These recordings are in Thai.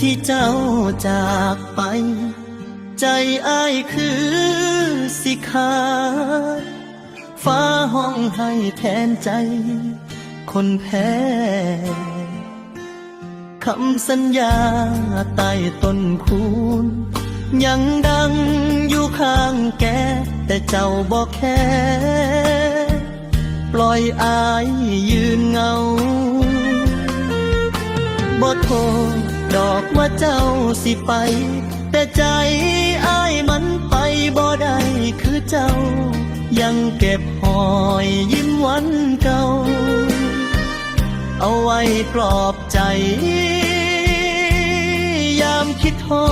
ที่เจ้าจากไปใจอ้ายคือสิขาดฟ้าห้องให้แทนใจคนแพ้คำสัญญาใต้ต้นคูนยังดังอยู่ข้างแกแต่เจ้าบอกแค่ปล่อยอายยืนเงาบ่โทษดอกว่าเจ้าสิไปแต่ใจอ้ายมันไปบ่ได้คือเจ้ายังเก็บหอยยิ้มวันเก่าเอาไว้ปลอบใจยามคิดทอ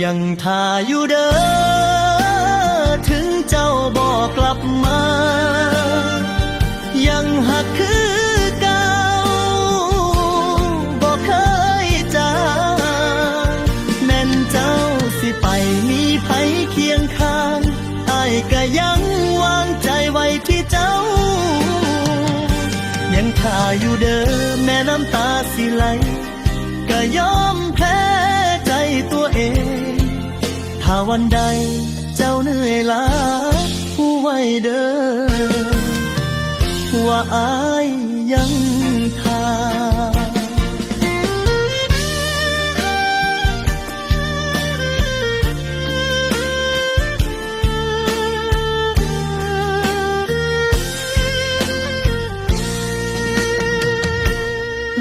ยังท่าอยู่เด้อถึงเจ้าบอกกลับมายังหักคือเก่าบอกเคยจางแม่นเจ้าสิไปมีไผเคียงข้างอ้ายก็ยังวางใจไว้ที่เจ้ายังท่าอยู่เด้อแม่น้ำตาสิไหลก็ยอมแพ้ใจตัวเองถ้าวันใดเจ้าเหนื่อยล้าผู้ไว้เด้อว่าอายยังท่า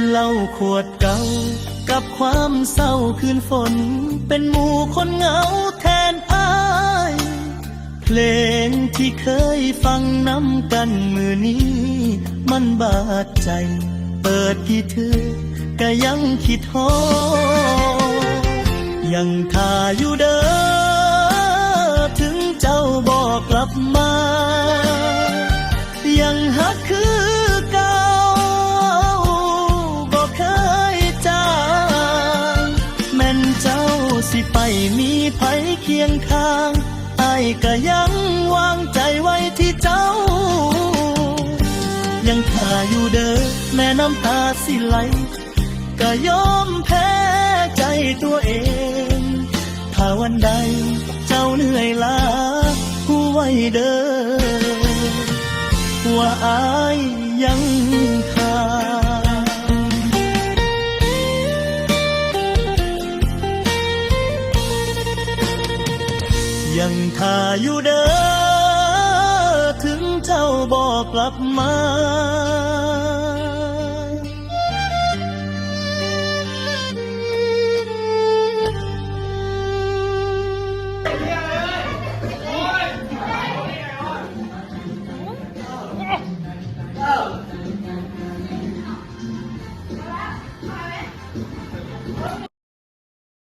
เหล้าขวดเก่ากับความเศร้าคืนฝนเป็นหมู่คนเหงาแทนอ้ายเพลงที่เคยฟังน้ำกันมือนี้มันบาดใจเปิดกี่เธอก็ยังคิดฮอยังท่าอยู่เด้อถึงเจ้าบอกกลับมายังหักคือเก่าสิไปมีไผเคียงข้างอ้ายก็ยังวางใจไว้ที่เจ้ายังท่าอยู่เด้อแม่น้ำตาสิไหลก็ยอมแพ้ใจตัวเองถ้าวันใดเจ้าเหนื่อยล้าผู้ไว้เด้อว่าอ้ายยังท่ายังท่าอยู่เด้อถึงเจ้าบอกกลับมา